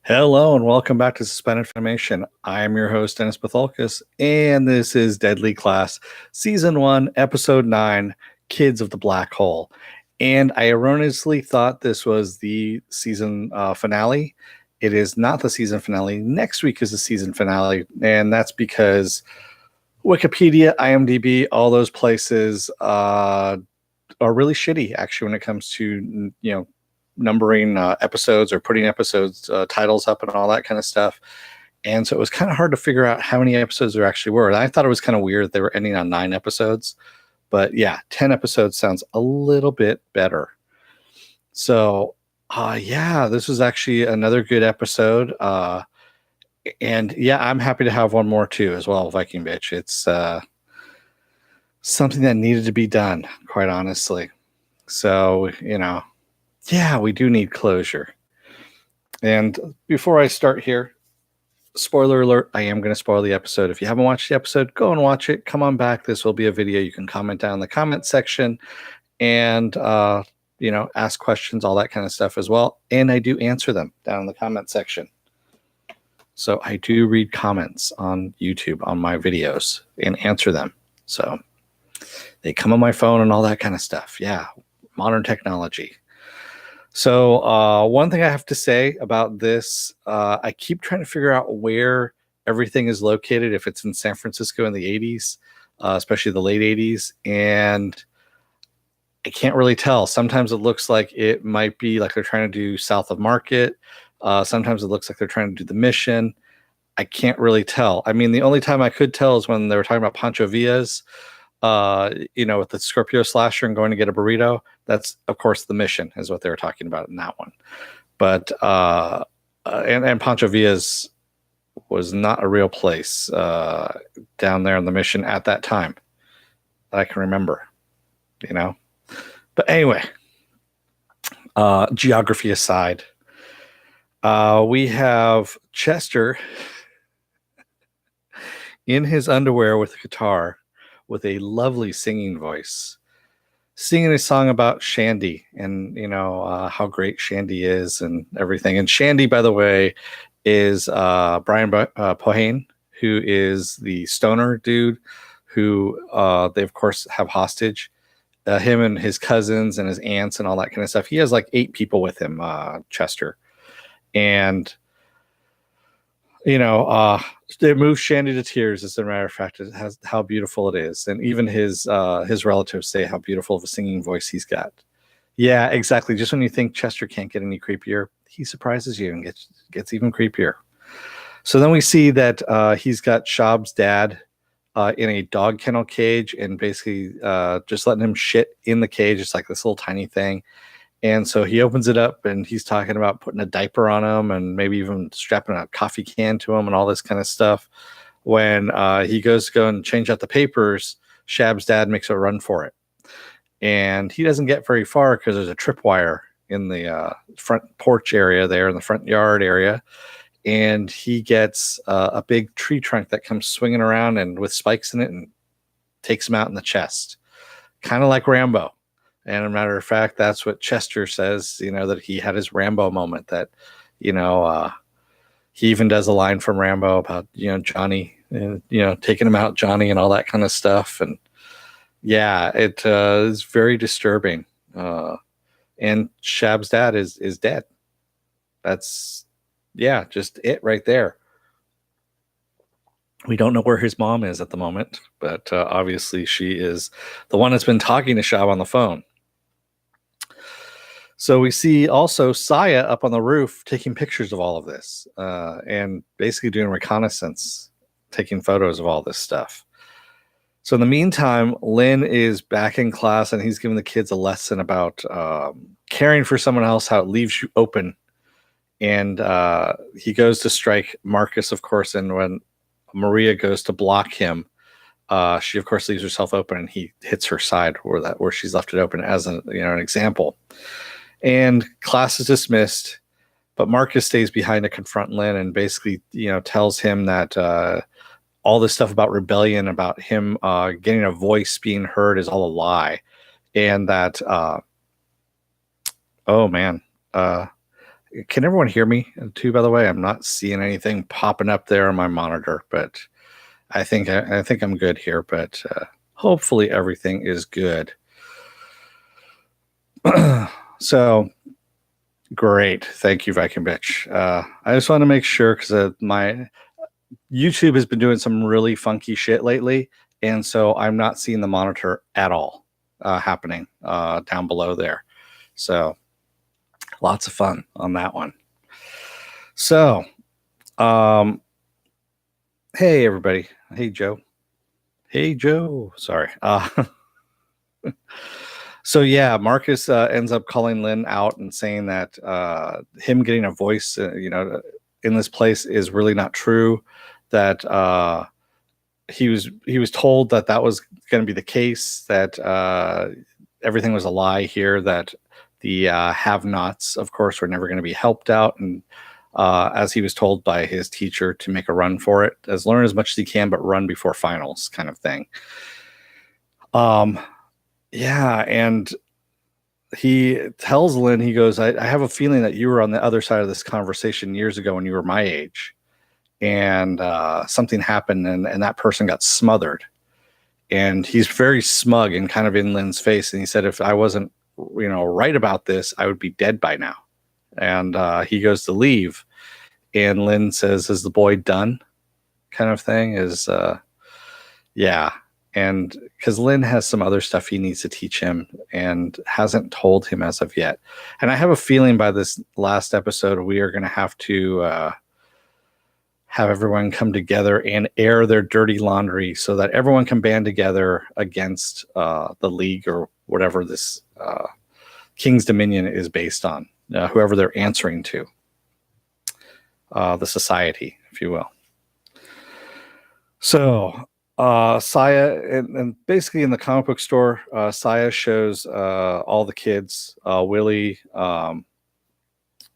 Hello and welcome back to Suspended Animation. I am your host, Dennis Patholkis, and this is Deadly Class, Season 1, Episode 9, Kids of the Black Hole. And I erroneously thought this was the season finale. It is not the season finale. Next week is the season finale, and that's because Wikipedia, IMDb, all those places are really shitty, actually, when it comes to, numbering episodes or putting episodes titles up and all that kind of stuff. And so it was kind of hard to figure out how many episodes there actually were. And I thought it was kind of weird they were ending on 9 episodes. But yeah, 10 episodes sounds a little bit better. So this was actually another good episode. And yeah, I'm happy to have one more too as well, Viking Bitch. It's something that needed to be done, quite honestly. So, yeah, we do need closure. And before I start here, spoiler alert, I am going to spoil the episode. If you haven't watched the episode, go and watch it. Come on back. This will be a video. You can comment down in the comment section and, ask questions, all that kind of stuff as well. And I do answer them down in the comment section. So I do read comments on YouTube on my videos and answer them. So they come on my phone and all that kind of stuff. Yeah, modern technology. So one thing I have to say about this, I keep trying to figure out where everything is located, if it's in San Francisco in the 80s, especially the late 80s. And I can't really tell. Sometimes it looks like it might be like they're trying to do south of Market. Sometimes it looks like they're trying to do the Mission. I can't really tell. I mean, the only time I could tell is when they were talking about Pancho Villa's, with the Scorpio slasher and going to get a burrito. That's, of course, the Mission is what they were talking about in that one. But and Pancho Villa's was not a real place down there in the Mission at that time that I can remember, But anyway, geography aside, we have Chester in his underwear with a guitar with a lovely singing voice, singing a song about Shandy and, how great Shandy is and everything. And Shandy, by the way, is Brian Pohane, who is the stoner dude who they, of course, have hostage. Him and his cousins and his aunts and all that kind of stuff. He has like 8 people with him, Chester. And it moves Shandy to tears. As a matter of fact, it has how beautiful it is, and even his relatives say how beautiful of a singing voice he's got. Yeah, exactly. Just when you think Chester can't get any creepier, he surprises you and gets even creepier. So then we see that he's got Shab's dad in a dog kennel cage, and basically just letting him shit in the cage. It's like this little tiny thing. And so he opens it up and he's talking about putting a diaper on him and maybe even strapping a coffee can to him and all this kind of stuff. When he goes to go and change out the papers, Shab's dad makes a run for it. And he doesn't get very far because there's a tripwire in the front porch area there, in the front yard area. And he gets a big tree trunk that comes swinging around and with spikes in it and takes him out in the chest. Kind of like Rambo. And a matter of fact, that's what Chester says, that he had his Rambo moment, that, he even does a line from Rambo about, Johnny, and, taking him out, Johnny, and all that kind of stuff. And yeah, it is very disturbing. And Shab's dad is dead. That's, just it right there. We don't know where his mom is at the moment, but obviously she is the one that's been talking to Shab on the phone. So we see also Saya up on the roof taking pictures of all of this and basically doing reconnaissance, taking photos of all this stuff. So in the meantime, Lynn is back in class and he's giving the kids a lesson about caring for someone else, how it leaves you open. And he goes to strike Marcus, of course, and when Maria goes to block him, she, of course, leaves herself open and he hits her side where she's left it open as an example. And class is dismissed, but Marcus stays behind to confront Lynn and basically, tells him that all this stuff about rebellion, about him getting a voice being heard is all a lie. And that, Can everyone hear me too? By the way, I'm not seeing anything popping up there on my monitor, but I think I'm good here. But hopefully everything is good. So great, thank you, Viking Bitch. I just want to make sure because my YouTube has been doing some really funky shit lately, and so I'm not seeing the monitor at all happening down below there. So lots of fun on that one. So, hey everybody. Hey Joe. Hey Joe. Sorry. So yeah, Marcus ends up calling Lynn out and saying that him getting a voice, in this place is really not true. That he was told that was going to be the case. That everything was a lie here. That the have-nots, of course, were never going to be helped out, and as he was told by his teacher to make a run for it, learn as much as he can, but run before finals, kind of thing. Yeah, and he tells Lynn, he goes, I have a feeling that you were on the other side of this conversation years ago when you were my age, and something happened, and that person got smothered. And he's very smug and kind of in Lynn's face, and he said, if I wasn't, right about this, I would be dead by now. And he goes to leave, and Lynn says, is the boy done? Kind of thing is, yeah. And because Lynn has some other stuff he needs to teach him and hasn't told him as of yet. And I have a feeling by this last episode, we are going to have to have everyone come together and air their dirty laundry so that everyone can band together against the League or whatever this King's Dominion is based on, whoever they're answering to, the society, if you will. So Saya, and basically in the comic book store, Saya shows all the kids, Willie,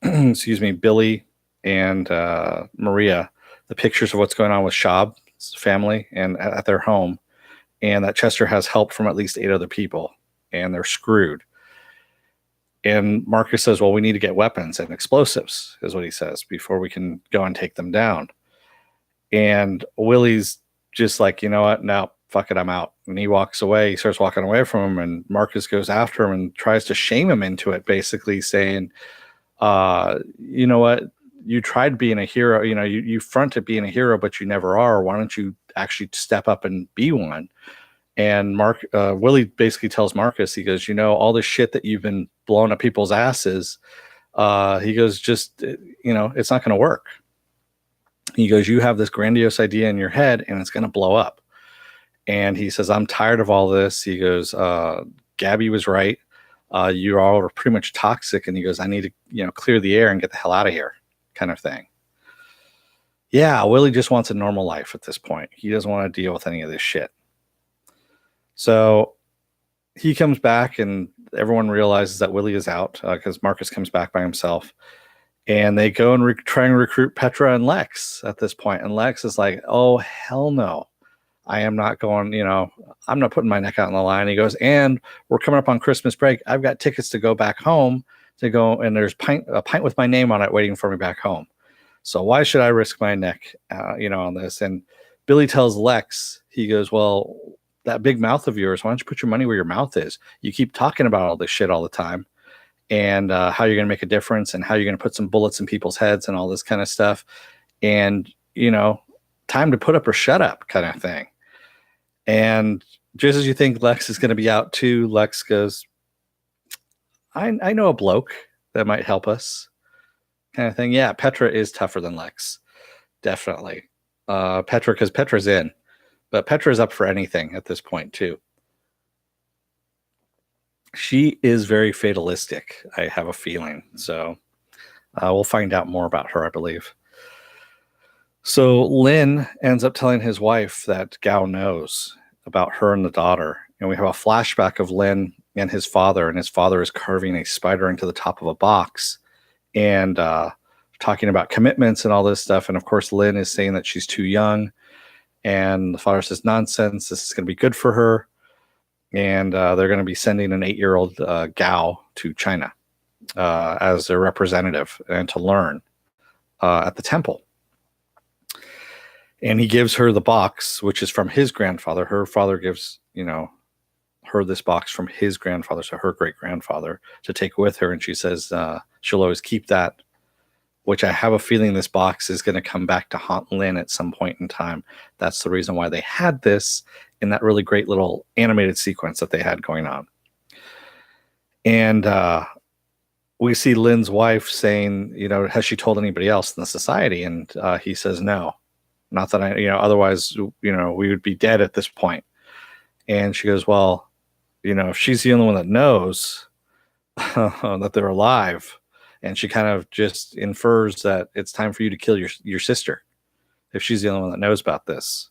Billy, and Maria, the pictures of what's going on with Shab's family and at their home, and that Chester has help from at least 8 other people, and they're screwed. And Marcus says, well, we need to get weapons and explosives, is what he says, before we can go and take them down. And Willie's just like, you know what? No, fuck it, I'm out. And he walks away. He starts walking away from him, and Marcus goes after him and tries to shame him into it, basically saying, you know what? You tried being a hero. You fronted being a hero, but you never are. Why don't you actually step up and be one? And Willie basically tells Marcus, he goes, all this shit that you've been blowing up people's asses, he goes, just, it's not going to work. He goes, you have this grandiose idea in your head and it's going to blow up. And he says, I'm tired of all this. He goes, Gabby was right. You all are pretty much toxic. And he goes, I need to, clear the air and get the hell out of here, kind of thing. Yeah, Willie just wants a normal life at this point. He doesn't want to deal with any of this shit. So he comes back and everyone realizes that Willie is out because Marcus comes back by himself. And they go and try and recruit Petra and Lex at this point. And Lex is like, oh, hell no. I am not going, I'm not putting my neck out on the line. He goes, and we're coming up on Christmas break. I've got tickets to go back home to go. And there's a pint with my name on it waiting for me back home. So why should I risk my neck, on this? And Billy tells Lex, he goes, well, that big mouth of yours, why don't you put your money where your mouth is? You keep talking about all this shit all the time. And how you're going to make a difference and how you're going to put some bullets in people's heads and all this kind of stuff. And, time to put up or shut up kind of thing. And just as you think Lex is going to be out too, Lex goes, I know a bloke that might help us kind of thing. Yeah, Petra is tougher than Lex. Definitely. Because Petra's in. But Petra's up for anything at this point too. She is very fatalistic, I have a feeling. So we'll find out more about her, I believe. So Lynn ends up telling his wife that Gao knows about her and the daughter. And we have a flashback of Lynn and his father is carving a spider into the top of a box and talking about commitments and all this stuff. And of course, Lynn is saying that she's too young. And the father says, nonsense, this is going to be good for her. And they're going to be sending an 8-year-old Gao to China. as their representative and to learn at the temple. And he gives her the box, which is from his grandfather. Her father gives, her this box from his grandfather, so her great-grandfather, to take with her. And she says she'll always keep that, which I have a feeling this box is going to come back to haunt Lynn at some point in time. That's the reason why they had this in that really great little animated sequence that they had going on. And we see Lynn's wife saying, has she told anybody else in the society? And he says, no, not that I, otherwise, we would be dead at this point. And she goes, well, if she's the only one that knows that they're alive, and she kind of just infers that it's time for you to kill your sister if she's the only one that knows about this.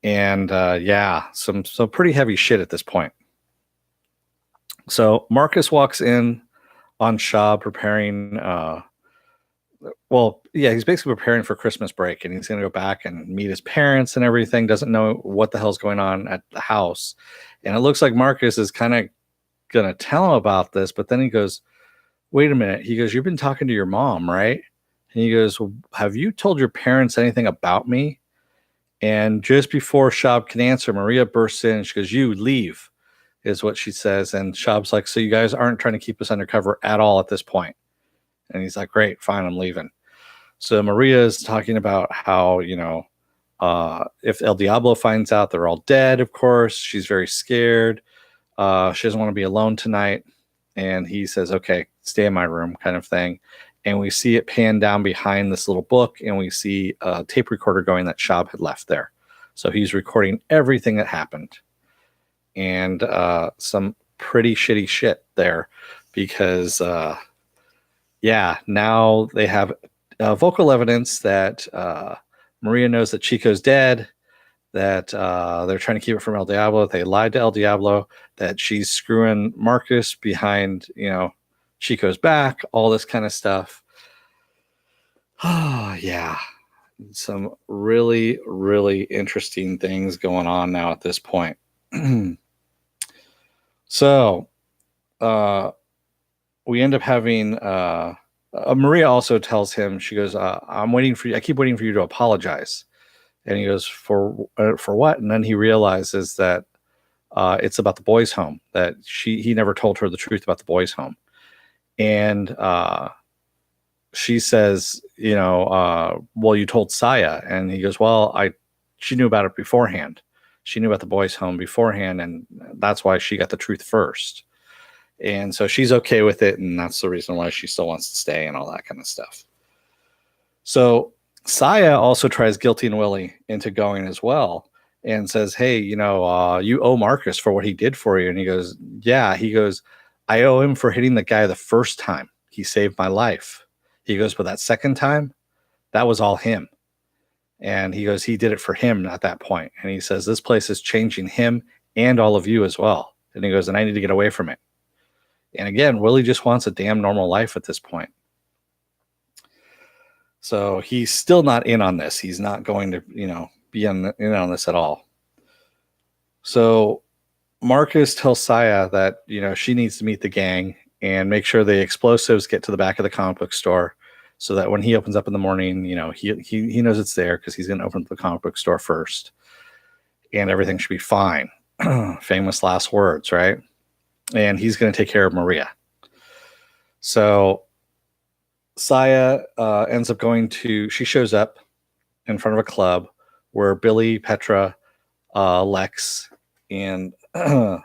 And some pretty heavy shit at this point. So Marcus walks in on Shaw preparing, he's basically preparing for Christmas break, and he's going to go back and meet his parents and everything. Doesn't know what the hell's going on at the house. And it looks like Marcus is kind of going to tell him about this, but then he goes, wait a minute. He goes, you've been talking to your mom, right? And he goes, well, have you told your parents anything about me? And just before Shab can answer, Maria bursts in and she goes, you leave, is what she says. And Shab's like, so you guys aren't trying to keep us undercover at all at this point? And he's like, great, fine, I'm leaving. So Maria is talking about how, if El Diablo finds out, they're all dead, of course. She's very scared. She doesn't want to be alone tonight. And he says, okay, stay in my room, kind of thing. And we see it pan down behind this little book, and we see a tape recorder going that Shab had left there. So he's recording everything that happened. And some pretty shitty shit there, because now they have vocal evidence that Maria knows that Chico's dead, that they're trying to keep it from El Diablo. They lied to El Diablo, that she's screwing Marcus behind, Chico's back, all this kind of stuff. Oh, yeah. Some really, really interesting things going on now at this point. So we end up having Maria also tells him, she goes, I'm waiting for you. I keep waiting for you to apologize. And he goes, for what? And then he realizes that it's about the boys' home, that he never told her the truth about the boys' home. And she says, well, you told Saya. And he goes, well, she knew about it beforehand. She knew about the boys' home beforehand, and that's why she got the truth first. And so she's okay with it, and that's the reason why she still wants to stay and all that kind of stuff. So Saya also tries Guilty and Willie into going as well, and says, hey, you owe Marcus for what he did for you. And he goes, yeah. He goes, I owe him for hitting the guy the first time. He saved my life. He goes, but that second time, that was all him. And he goes, he did it for him at that point. And he says, this place is changing him and all of you as well. And he goes, and I need to get away from it. And again, Willie just wants a damn normal life at this point. So he's still not in on this. He's not going to, be in on this at all. So Marcus tells Saya that, she needs to meet the gang and make sure the explosives get to the back of the comic book store, so that when he opens up in the morning, he knows it's there, because he's going to open up the comic book store first, and everything should be fine. Famous last words, right? And he's going to take care of Maria. So Saya ends up she shows up in front of a club where Billy, Petra, Lex, and where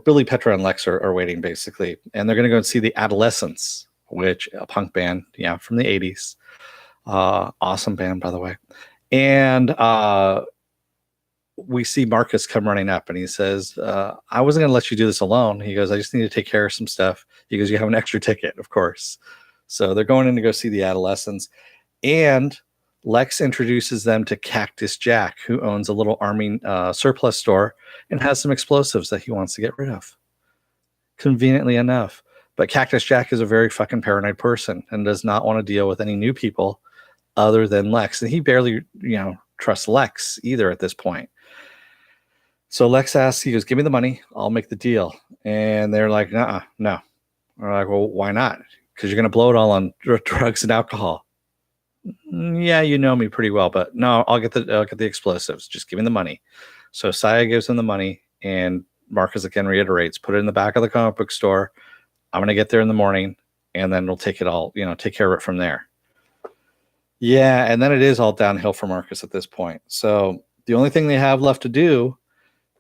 Billy, Petra, and Lex are waiting, basically. And they're going to go and see the Adolescents, which a punk band, from the 80s. Awesome band, by the way. And we see Marcus come running up, and he says, I wasn't going to let you do this alone. He goes, I just need to take care of some stuff. He goes, you have an extra ticket, of course. So they're going in to go see the Adolescents. And Lex introduces them to Cactus Jack, who owns a little army surplus store and has some explosives that he wants to get rid of. Conveniently enough. But Cactus Jack is a very fucking paranoid person and does not want to deal with any new people other than Lex. And he barely, trusts Lex either at this point. So Lex asks, he goes, give me the money, I'll make the deal. And they're like, no. We're like, well, why not? Because you're going to blow it all on drugs and alcohol. Yeah, you know me pretty well, but no, I'll get the explosives. Just give me the money. So Saya gives him the money, and Marcus again reiterates, put it in the back of the comic book store. I'm going to get there in the morning, and then we'll take it all, take care of it from there. Yeah, and then it is all downhill for Marcus at this point. So the only thing they have left to do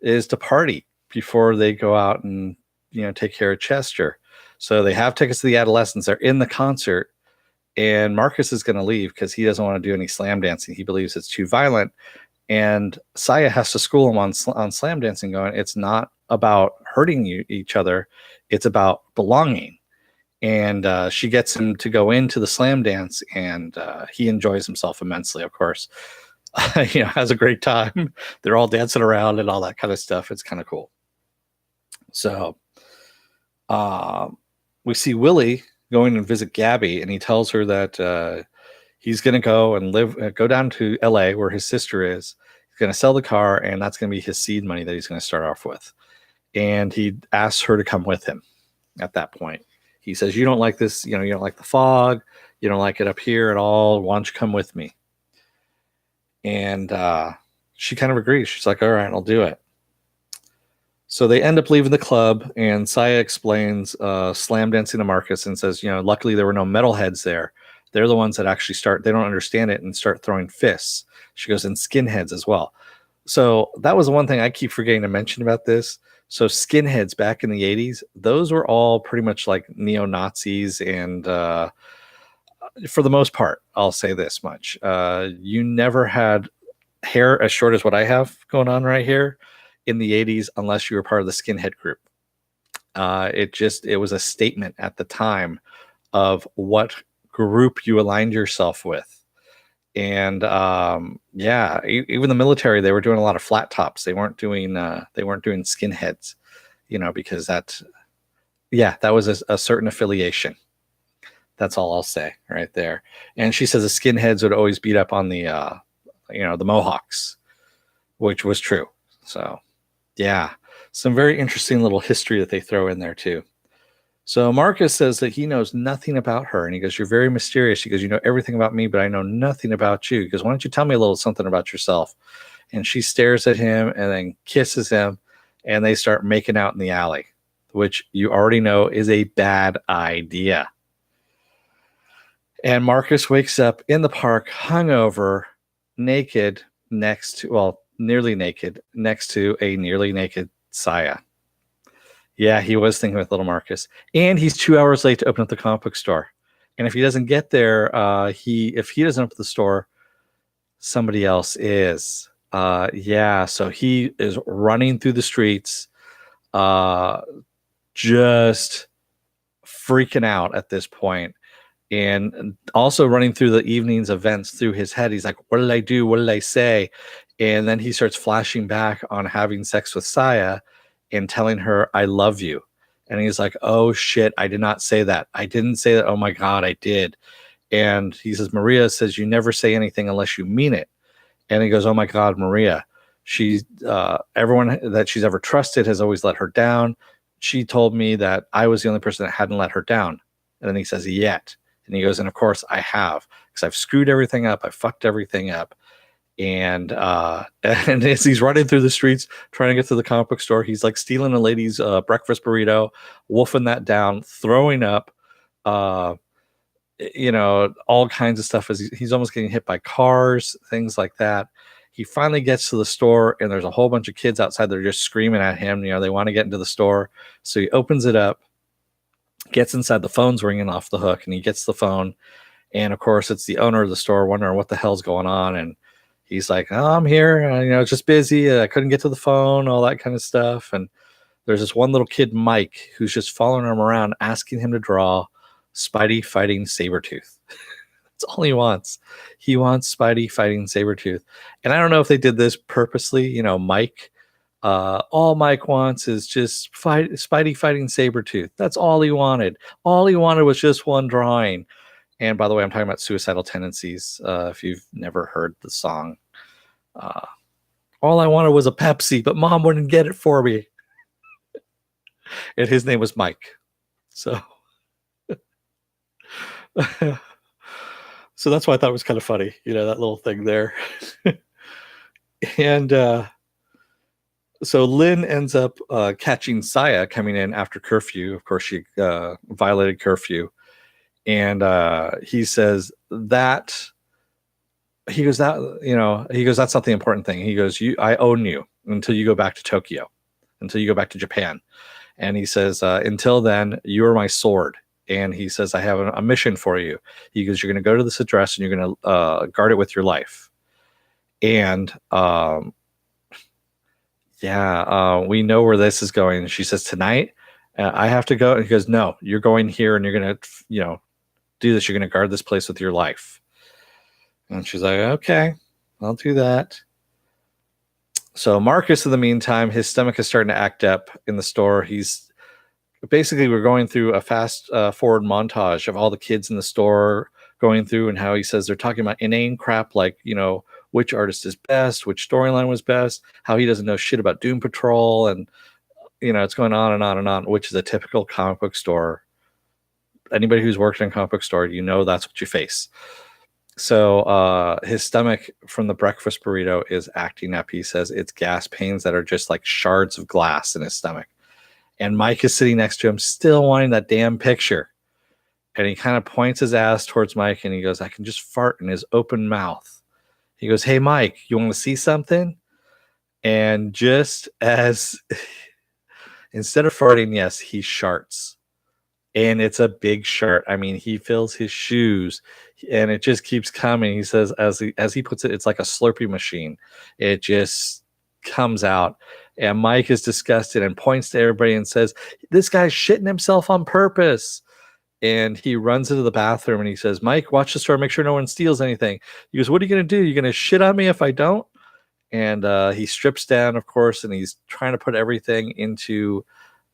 is to party before they go out and, take care of Chester. So they have tickets to the Adolescents. They're in the concert, and Marcus is going to leave because he doesn't want to do any slam dancing. He believes it's too violent. And Saya has to school him on slam dancing, going, it's not about hurting each other. It's about belonging. And she gets him to go into the slam dance, and he enjoys himself immensely, of course. Has a great time. They're all dancing around and all that kind of stuff. It's kind of cool. So we see Willie going and visit Gabby, and he tells her that he's going to go and go down to LA where his sister is. He's going to sell the car, and that's going to be his seed money that he's going to start off with. And he asks her to come with him at that point. He says, you don't like this, you don't like the fog. You don't like it up here at all. Why don't you come with me? And she kind of agrees. She's like, all right, I'll do it. So they end up leaving the club, and Saya explains slam dancing to Marcus and says, luckily there were no metalheads there. They're the ones that actually they don't understand it and start throwing fists. She goes, and skinheads as well. So that was the one thing I keep forgetting to mention about this. So skinheads back in the 80s, those were all pretty much like neo-Nazis. And for the most part, I'll say this much. You never had hair as short as what I have going on right here in the 80s unless you were part of the skinhead group. It was a statement at the time of what group you aligned yourself with. And even the military, they were doing a lot of flat tops. They weren't doing skinheads, because that was a certain affiliation. That's all I'll say right there. And she says the skinheads would always beat up on the the Mohawks, which was true. So yeah, some very interesting little history that they throw in there too. So Marcus says that he knows nothing about her. And he goes, you're very mysterious. He goes, you know everything about me, but I know nothing about you. He goes, why don't you tell me a little something about yourself? And she stares at him and then kisses him, and they start making out in the alley, which you already know is a bad idea. And Marcus wakes up in the park, hungover, naked, nearly naked, next to a nearly naked Saya. Yeah, he was thinking with little Marcus. And he's 2 hours late to open up the comic book store. And if he doesn't get there, if he doesn't open the store, somebody else is. So he is running through the streets, just freaking out at this point. And also running through the evening's events through his head. He's like, what did I do? What did I say? And then he starts flashing back on having sex with Saya and telling her, I love you. And he's like, oh shit, I did not say that. I didn't say that. Oh my God, I did. And he says, Maria says, you never say anything unless you mean it. And he goes, oh my God, Maria, she's everyone that she's ever trusted has always let her down. She told me that I was the only person that hadn't let her down. And then he says, yet. And he goes, and of course I have, because I've screwed everything up. I fucked everything up. And as he's running through the streets trying to get to the comic book store, he's like stealing a lady's breakfast burrito, wolfing that down, throwing up, all kinds of stuff. As he's almost getting hit by cars, things like that. He finally gets to the store, and there's a whole bunch of kids outside that are just screaming at him. They want to get into the store. So he opens it up, gets inside, the phone's ringing off the hook, and he gets the phone. And of course, it's the owner of the store wondering what the hell's going on. And he's like, oh, I'm here, just busy. I couldn't get to the phone, all that kind of stuff. And there's this one little kid, Mike, who's just following him around, asking him to draw Spidey fighting Sabretooth. That's all he wants. He wants Spidey fighting Sabretooth. And I don't know if they did this purposely, Mike. All Mike wants is just Spidey fighting Sabretooth. That's all he wanted. All he wanted was just one drawing. And by the way, I'm talking about Suicidal Tendencies. If you've never heard the song, All I wanted was a Pepsi, but Mom wouldn't get it for me. And his name was Mike. So, so that's why I thought it was kind of funny, that little thing there. And so Lynn ends up catching Saya coming in after curfew. Of course, she violated curfew. And he says that, that's not the important thing. He goes, I own you until you go back to Tokyo, until you go back to Japan. And he says, until then, you are my sword. And he says, I have a mission for you. He goes, you're going to go to this address and you're going to guard it with your life. And we know where this is going. And she says, tonight, I have to go. And he goes, no, you're going here and you're going to, do this. You're going to guard this place with your life. And she's like, okay, I'll do that. So Marcus, in the meantime, his stomach is starting to act up in the store. We're going through a fast forward montage of all the kids in the store going through and how he says they're talking about inane crap like, which artist is best, which storyline was best, how he doesn't know shit about Doom Patrol. And, it's going on and on and on, which is a typical comic book store. Anybody who's worked in a comic book store, that's what you face. So his stomach from the breakfast burrito is acting up. He says it's gas pains that are just like shards of glass in his stomach. And Mike is sitting next to him, still wanting that damn picture. And he kind of points his ass towards Mike and he goes, I can just fart in his open mouth. He goes, hey, Mike, you want to see something? And just as instead of farting, yes, he sharts. And it's a big shart. I mean, he fills his shoes and it just keeps coming. He says, as he puts it, it's like a Slurpee machine. It just comes out. And Mike is disgusted and points to everybody and says, this guy's shitting himself on purpose. And he runs into the bathroom and he says, Mike, watch the store, make sure no one steals anything. He goes, what are you going to do? You're going to shit on me if I don't? And he strips down, of course, and he's trying to put everything into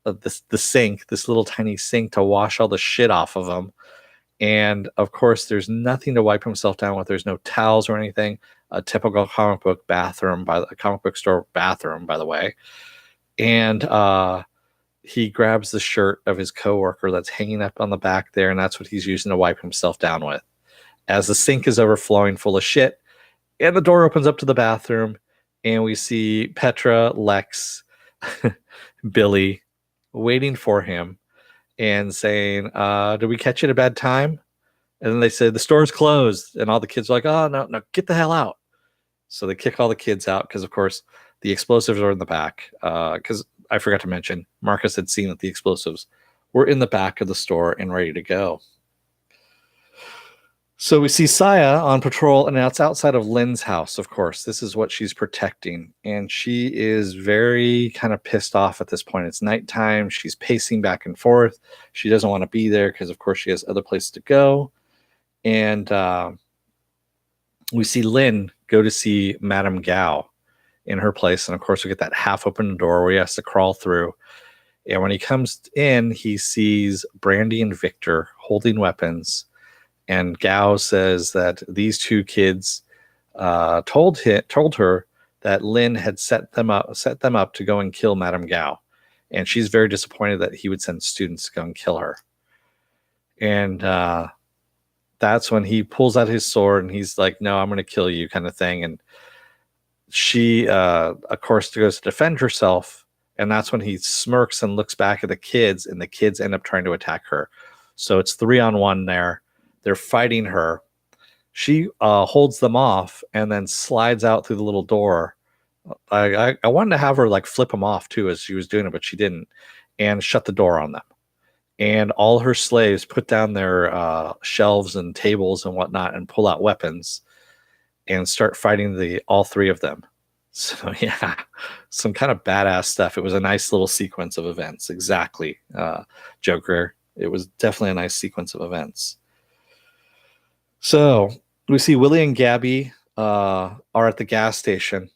the sink, this little tiny sink to wash all the shit off of him. And of course, there's nothing to wipe himself down with. There's no towels or anything. A typical comic book store bathroom, by the way. And he grabs the shirt of his coworker that's hanging up on the back there, and that's what he's using to wipe himself down with. As the sink is overflowing full of shit, and the door opens up to the bathroom, and we see Petra, Lex, Billy waiting for him and saying, did we catch you at a bad time? And then they say, the store's closed. And all the kids are like, oh, no, get the hell out. So they kick all the kids out because, of course, the explosives are in the back. Because I forgot to mention, Marcus had seen that the explosives were in the back of the store and ready to go. So we see Saya on patrol, and it's outside of Lynn's house, of course. This is what she's protecting. And she is very kind of pissed off at this point. It's nighttime. She's pacing back and forth. She doesn't want to be there because, of course, she has other places to go. And we see Lynn go to see Madame Gao in her place. And, of course, we get that half-open door where he has to crawl through. And when he comes in, he sees Brandy and Victor holding weapons. And Gao says that these two kids told her that Lynn had set them up to go and kill Madame Gao. And she's very disappointed that he would send students to go and kill her. And that's when he pulls out his sword and he's like, no, I'm going to kill you, kind of thing. And she, of course, goes to defend herself. And that's when he smirks and looks back at the kids, and the kids end up trying to attack her. So it's 3-on-1 there. They're fighting her. She holds them off and then slides out through the little door. I wanted to have her like flip them off too as she was doing it, but she didn't, and shut the door on them. And all her slaves put down their shelves and tables and whatnot and pull out weapons and start fighting all three of them. So yeah, some kind of badass stuff. It was a nice little sequence of events. Exactly, Joker. It was definitely a nice sequence of events. So we see Willie and Gabby are at the gas station,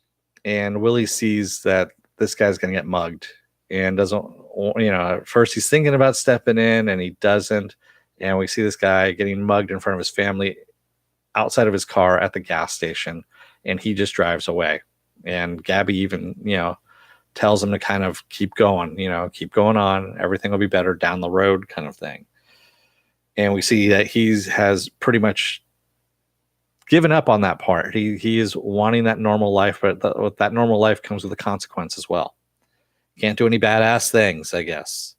and Willie sees that this guy's going to get mugged and doesn't, at first he's thinking about stepping in and he doesn't. And we see this guy getting mugged in front of his family outside of his car at the gas station, and he just drives away. And Gabby even, tells him to kind of keep going, keep going on. Everything will be better down the road kind of thing. And we see that has pretty much given up on that part. He is wanting that normal life, but with that normal life comes with a consequence as well. Can't do any badass things, I guess.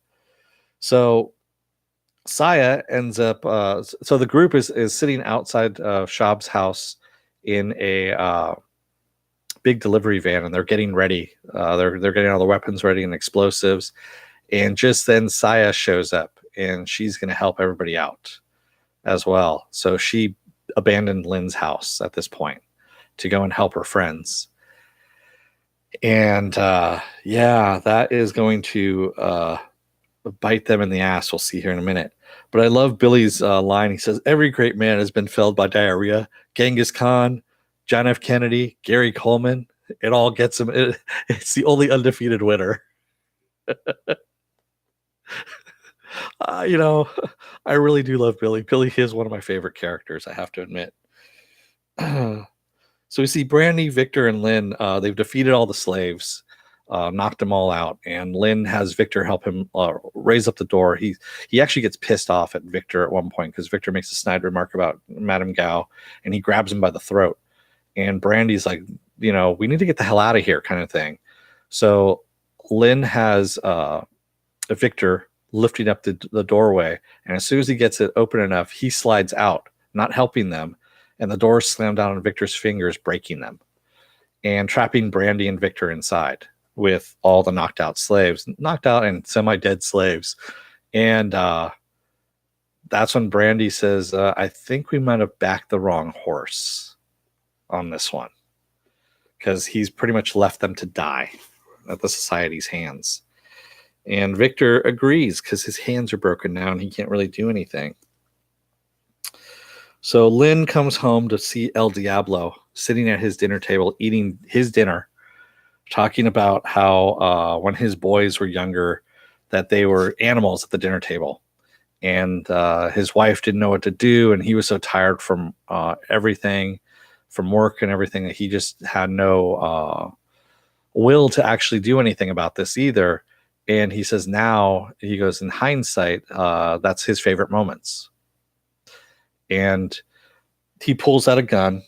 So Saya ends up. So the group is sitting outside Shab's house in a big delivery van, and they're getting ready. They're getting all the weapons ready and explosives. And just then Saya shows up, and she's going to help everybody out as well. So she abandoned Lynn's house at this point to go and help her friends. And that is going to bite them in the ass. We'll see here in a minute. But I love Billy's line. He says, "Every great man has been felled by diarrhea. Genghis Khan, John F. Kennedy, Gary Coleman. It all gets him. It's the only undefeated winner." I really do love Billy. Billy is one of my favorite characters, I have to admit. So we see Brandy, Victor, and Lynn. They've defeated all the slaves, knocked them all out, and Lynn has Victor help him raise up the door. He actually gets pissed off at Victor at one point because Victor makes a snide remark about Madame Gao, and he grabs him by the throat. And Brandy's like, we need to get the hell out of here, kind of thing. So Lynn has Victor lifting up the doorway, and as soon as he gets it open enough, he slides out, not helping them, and the doors slam down on Victor's fingers, breaking them, and trapping Brandy and Victor inside with all the knocked out and semi-dead slaves. And that's when Brandy says, "I think we might have backed the wrong horse on this one," because he's pretty much left them to die at the society's hands. And Victor agrees because his hands are broken now and he can't really do anything. So Lynn comes home to see El Diablo sitting at his dinner table, eating his dinner, talking about how when his boys were younger, that they were animals at the dinner table. And his wife didn't know what to do, and he was so tired from everything, from work and everything, that he just had no will to actually do anything about this either. And he says now, he goes, in hindsight, that's his favorite moments. And he pulls out a gun.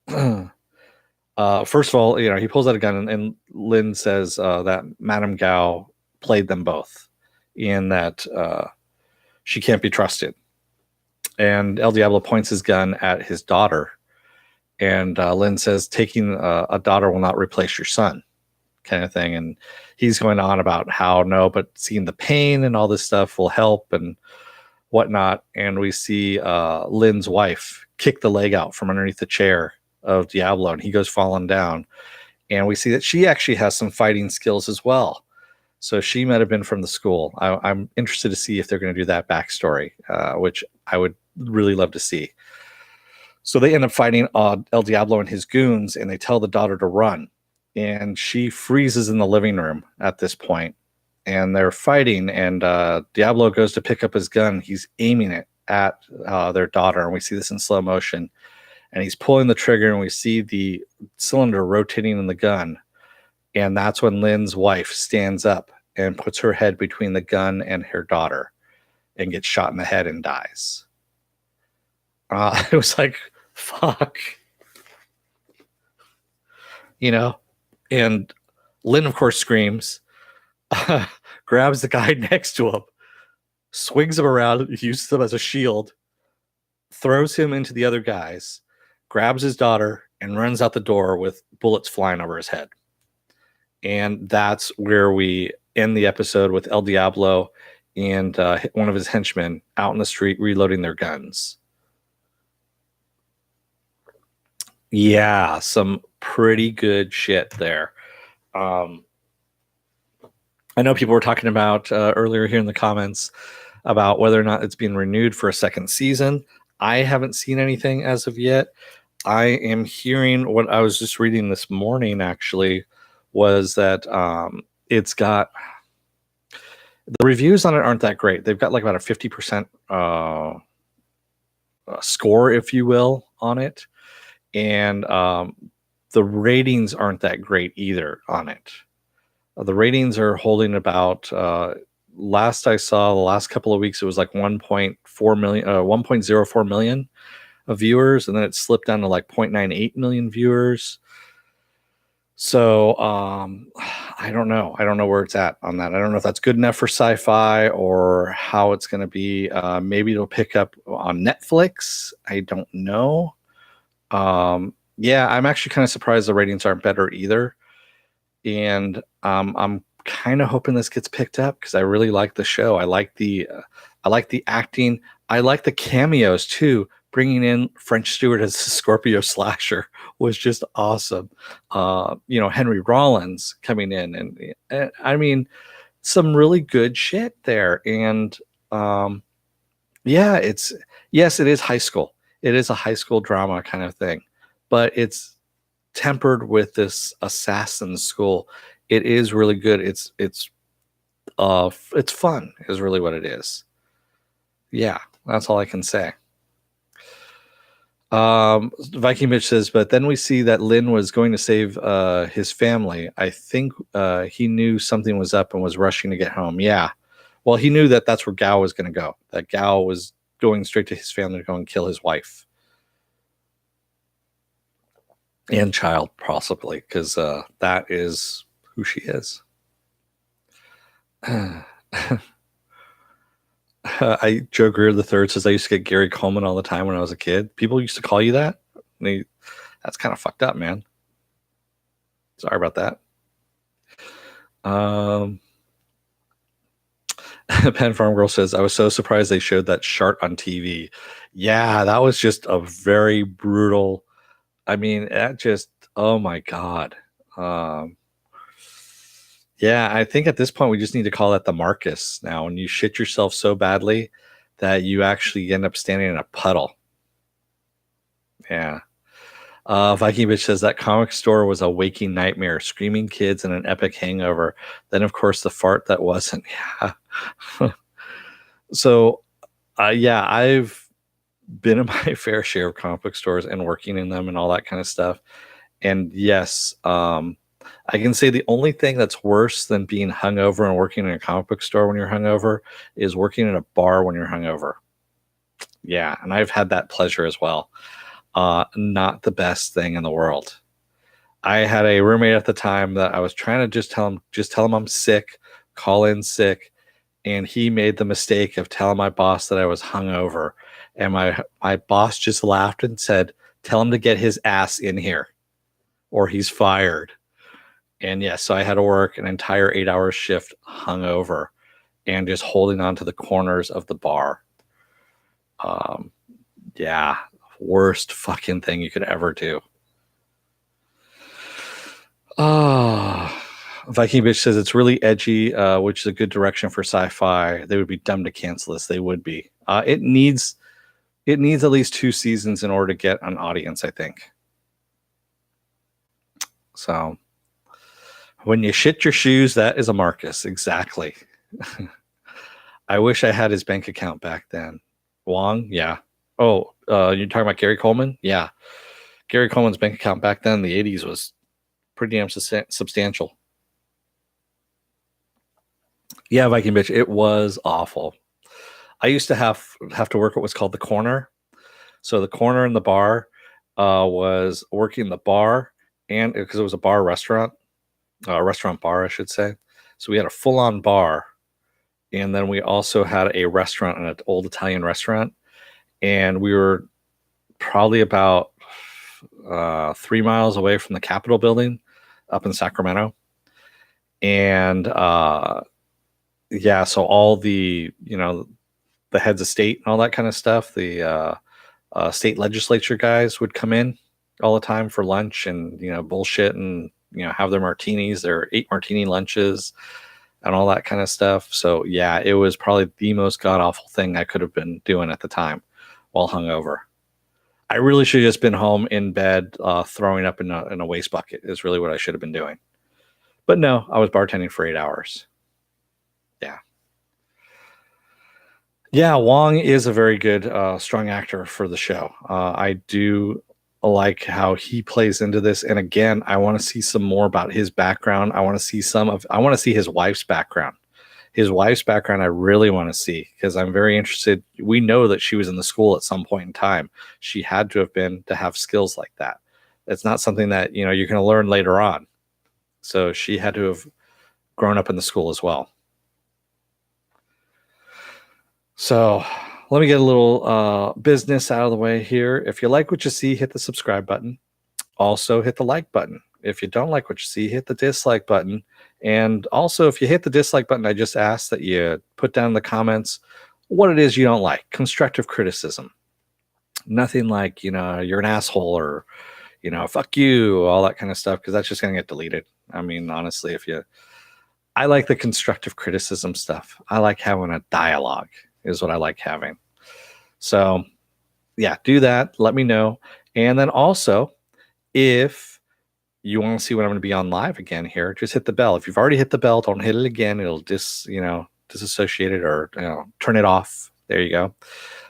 First of all, he pulls out a gun, and Lynn says that Madame Gao played them both, in that she can't be trusted. And El Diablo points his gun at his daughter, and Lynn says, "Taking a daughter will not replace your son," kind of thing. And he's going on about how no, but seeing the pain and all this stuff will help and whatnot. And we see Lynn's wife kick the leg out from underneath the chair of Diablo, and he goes falling down. And we see that she actually has some fighting skills as well. So she might have been from the school. I'm interested to see if they're going to do that backstory, which I would really love to see. So they end up fighting El Diablo and his goons, and they tell the daughter to run. And she freezes in the living room at this point. And they're fighting, and Diablo goes to pick up his gun. He's aiming it at their daughter, and we see this in slow motion. And he's pulling the trigger, and we see the cylinder rotating in the gun. And that's when Lynn's wife stands up and puts her head between the gun and her daughter and gets shot in the head and dies. It was like, fuck. And Lynn, of course, screams, grabs the guy next to him, swings him around, uses him as a shield, throws him into the other guys, grabs his daughter, and runs out the door with bullets flying over his head. And that's where we end the episode, with El Diablo and one of his henchmen out in the street reloading their guns. Yeah, some pretty good shit there. I know people were talking about earlier here in the comments about whether or not it's being renewed for a second season. I haven't seen anything as of yet. I am hearing, what I was just reading this morning actually, was that it's got, the reviews on it aren't that great. They've got like about a 50% score, if you will, on it. And the ratings aren't that great either on it. The ratings are holding about, last I saw, the last couple of weeks, it was like 1.4 million, 1.04 million of viewers, and then it slipped down to like 0.98 million viewers. So I don't know. I don't know where it's at on that. I don't know if that's good enough for SyFy or how it's going to be. Maybe it'll pick up on Netflix. I don't know. Yeah, I'm actually kind of surprised the ratings aren't better either. And I'm kind of hoping this gets picked up because I really like the show. I like the acting. I like the cameos too. Bringing in French Stewart as the Scorpio slasher was just awesome. Henry Rollins coming in, and I mean, some really good shit there. And yeah, yes, it is high school. It is a high school drama kind of thing, but it's tempered with this assassin school. It is really good. It's fun is really what it is. Yeah, that's all I can say. Viking Bitch says, but then we see that Lin was going to save his family. I think he knew something was up and was rushing to get home. Yeah. Well, he knew that that's where Gao was going to go. That Gao was going straight to his family to go and kill his wife. And child, possibly, because that is who she is. Joe Greer the third says, I used to get Gary Coleman all the time when I was a kid. People used to call you that? That's kind of fucked up, man. Sorry about that. Penn Farm Girl says, I was so surprised they showed that shark on TV. Yeah, that was just a very brutal. I mean, that just, oh my God. Yeah, I think at this point we just need to call that the Marcus now. When you shit yourself so badly that you actually end up standing in a puddle. Yeah. Viking Bitch says that comic store was a waking nightmare, screaming kids and an epic hangover. Then, of course, the fart that wasn't. Yeah. So, yeah, I've been in my fair share of comic book stores and working in them and all that kind of stuff. And yes, I can say the only thing that's worse than being hungover and working in a comic book store when you're hungover is working in a bar when you're hungover. Yeah, and I've had that pleasure as well. Not the best thing in the world. I had a roommate at the time that I was trying to just tell him I'm sick, call in sick, and he made the mistake of telling my boss that I was hungover, and my boss just laughed and said, "Tell him to get his ass in here, or he's fired." And yes, so I had to work an entire 8-hour shift hungover and just holding on to the corners of the bar. Yeah, worst fucking thing you could ever do. Viking Bitch says it's really edgy, which is a good direction for SyFy. They would be dumb to cancel this. They would be. It needs at least 2 seasons in order to get an audience, I think. So when you shit your shoes, that is a Marcus. Exactly. I wish I had his bank account back then. Wong? Yeah. Oh, you're talking about Gary Coleman? Yeah. Gary Coleman's bank account back then in the 80s was pretty damn substantial. Yeah, Viking Bitch, it was awful. I used to have to work at what's called the corner. So the corner in the bar was working the bar, and because it was a bar restaurant bar, I should say. So we had a full-on bar, and then we also had a restaurant, an old Italian restaurant, and we were probably about 3 miles away from the Capitol building up in Sacramento. And yeah, so all the the heads of state and all that kind of stuff, the state legislature guys would come in all the time for lunch and bullshit and have their martinis, their 8 martini lunches and all that kind of stuff. So yeah, it was probably the most god awful thing I could have been doing at the time while hungover. I really should have just been home in bed, throwing up in a waste bucket is really what I should have been doing. But no, I was bartending for 8 hours. Yeah. Yeah, Wong is a very good, strong actor for the show. I do like how he plays into this. And again, I want to see some more about his background. I want to see his wife's background. His wife's background I really want to see, because I'm very interested. We know that she was in the school at some point in time. She had to have been to have skills like that. It's not something that, you're going to learn later on. So she had to have grown up in the school as well. So let me get a little business out of the way here. If you like what you see, hit the subscribe button. Also hit the like button. If you don't like what you see, hit the dislike button. And also, if you hit the dislike button, I just ask that you put down in the comments what it is you don't like. Constructive criticism. Nothing like, you're an asshole, or, fuck you, all that kind of stuff, because that's just going to get deleted. I mean, honestly, I like the constructive criticism stuff. I like having a dialogue is what I like having. So, yeah, do that. Let me know. And then also, if you want to see when I'm going to be on live again here, just hit the bell. If you've already hit the bell, don't hit it again. It'll disassociate it, or turn it off. There you go.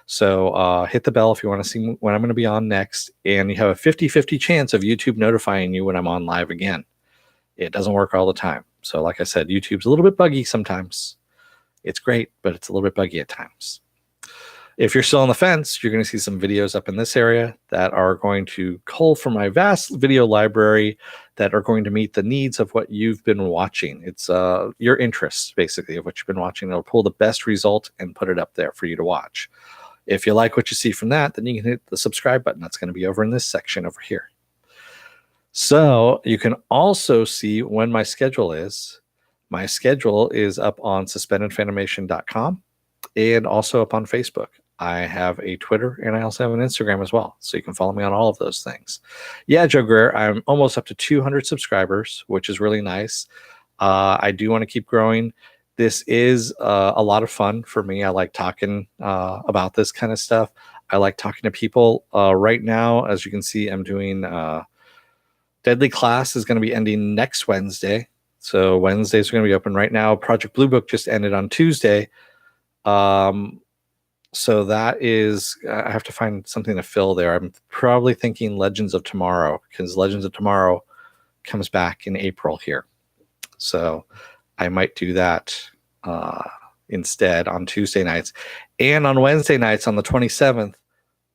So hit the bell if you want to see when I'm going to be on next. And you have a 50-50 chance of YouTube notifying you when I'm on live again. It doesn't work all the time. So like I said, YouTube's a little bit buggy sometimes. It's great, but it's a little bit buggy at times. If you're still on the fence, you're going to see some videos up in this area that are going to cull from my vast video library that are going to meet the needs of what you've been watching. It's your interests, basically, of what you've been watching. It'll pull the best result and put it up there for you to watch. If you like what you see from that, then you can hit the subscribe button. That's going to be over in this section over here. So you can also see when my schedule is. My schedule is up on suspendedfanimation.com and also up on Facebook. I have a Twitter, and I also have an Instagram as well. So you can follow me on all of those things. Yeah, Joe Greer, I'm almost up to 200 subscribers, which is really nice. I do want to keep growing. This is a lot of fun for me. I like talking about this kind of stuff. I like talking to people. Right now, as you can see, I'm doing Deadly Class is going to be ending next Wednesday. So Wednesdays are going to be open right now. Project Blue Book just ended on Tuesday. So that is, I have to find something to fill there. I'm probably thinking Legends of Tomorrow, because Legends of Tomorrow comes back in April here. So I might do that instead on Tuesday nights. And on Wednesday nights, on the 27th,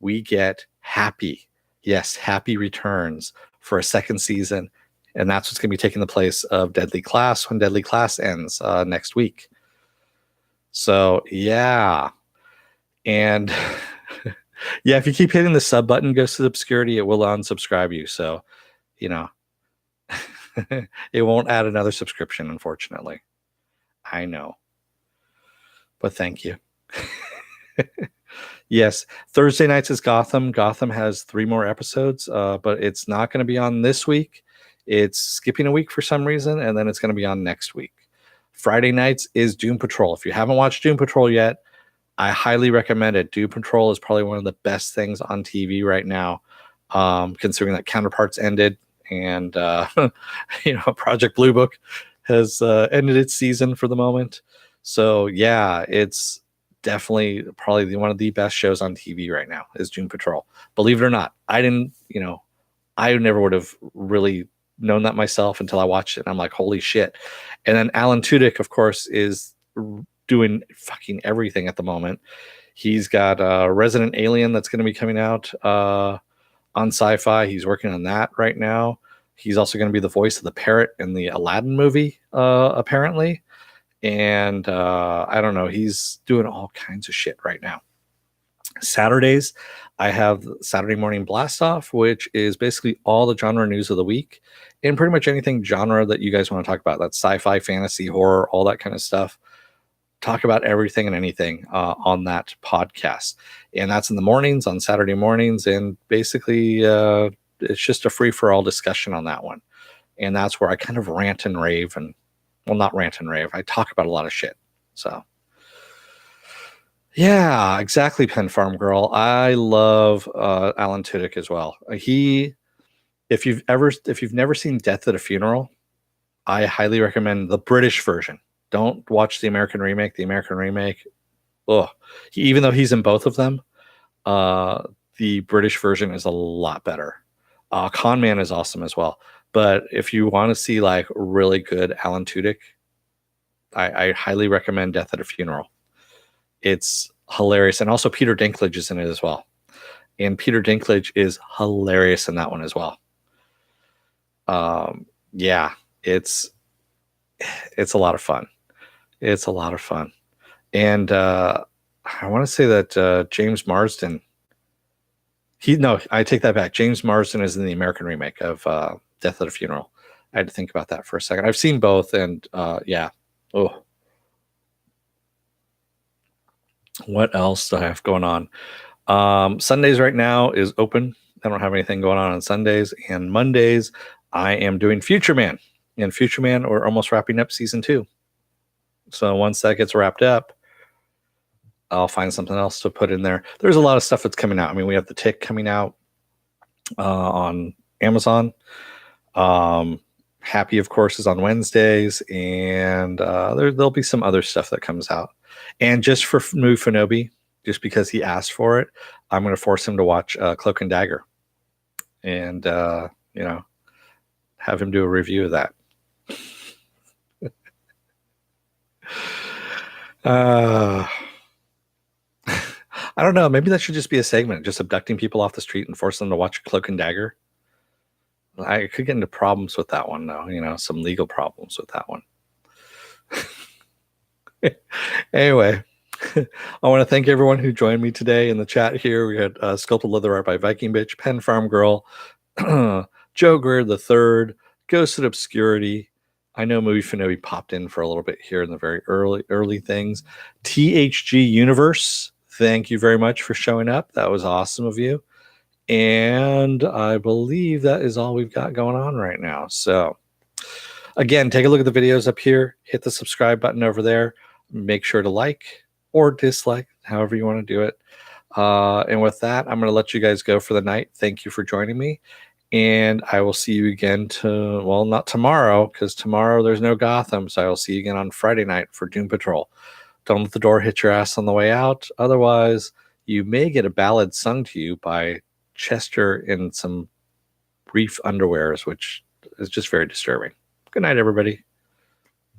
we get Happy. Yes, Happy returns for a second season. And that's what's going to be taking the place of Deadly Class when Deadly Class ends next week. So, yeah. And yeah, if you keep hitting the sub button, goes to the obscurity, it will unsubscribe you. So, it won't add another subscription, unfortunately. I know. But thank you. Yes, Thursday nights is Gotham. Gotham has 3 more episodes, but it's not going to be on this week. It's skipping a week for some reason, and then it's going to be on next week. Friday nights is Doom Patrol. If you haven't watched Doom Patrol yet, I highly recommend it. Doom Patrol is probably one of the best things on TV right now, considering that Counterparts ended, and Project Blue Book has ended its season for the moment. So yeah, it's definitely probably one of the best shows on TV right now is Doom Patrol. Believe it or not, I never would have really known that myself until I watched it. And I'm like, holy shit. And then Alan Tudyk, of course, is doing fucking everything at the moment. He's got Resident Alien that's going to be coming out on SyFy. He's working on that right now. He's also going to be the voice of the parrot in the Aladdin movie, apparently. And I don't know. He's doing all kinds of shit right now. Saturdays, I have Saturday Morning Blast Off, which is basically all the genre news of the week and pretty much anything genre that you guys want to talk about. That's sci-fi, fantasy, horror, all that kind of stuff. Talk about everything and anything on that podcast. And that's in the mornings, on Saturday mornings. And basically, it's just a free-for-all discussion on that one. And that's where I kind of rant and rave. And, well, not rant and rave. I talk about a lot of shit. So, yeah, exactly, Pen Farm Girl. I love Alan Tudyk as well. If you've never seen Death at a Funeral, I highly recommend the British version. Don't watch the American remake. The American remake, even though he's in both of them, the British version is a lot better. Con Man is awesome as well. But if you want to see like really good Alan Tudyk, I highly recommend Death at a Funeral. It's hilarious. And also Peter Dinklage is in it as well. And Peter Dinklage is hilarious in that one as well. Yeah, it's a lot of fun. It's a lot of fun. And I want to say that James Marsden, I take that back. James Marsden is in the American remake of Death at a Funeral. I had to think about that for a second. I've seen both, and yeah. Oh, what else do I have going on? Sundays right now is open. I don't have anything going on Sundays. And Mondays, I am doing Future Man. And Future Man, we're almost wrapping up season 2. So once that gets wrapped up, I'll find something else to put in there. There's a lot of stuff that's coming out. I mean, we have The Tick coming out on Amazon. Happy, of course, is on Wednesdays. And there'll be some other stuff that comes out. And just for New Finobi, just because he asked for it, I'm going to force him to watch Cloak and Dagger. And, have him do a review of that. I don't know. Maybe that should just be a segment, just abducting people off the street and force them to watch Cloak and Dagger. I could get into problems with that one, though. Some legal problems with that one. Anyway, I want to thank everyone who joined me today in the chat here. We had Sculpted Leather Art by Viking Bitch, Pen Farm Girl, Joe Greer III, Ghosted Obscurity. I know Movie Finobi popped in for a little bit here in the very early things. THG Universe, thank you very much for showing up. That was awesome of you. And I believe that is all we've got going on right now. So again, take a look at the videos up here. Hit the subscribe button over there. Make sure to like or dislike, however you want to do it. And with that, I'm going to let you guys go for the night. Thank you for joining me. And I will see you again not tomorrow, because tomorrow there's no Gotham. So I will see you again on Friday night for Doom Patrol. Don't let the door hit your ass on the way out. Otherwise, you may get a ballad sung to you by Chester in some brief underwears, which is just very disturbing. Good night, everybody.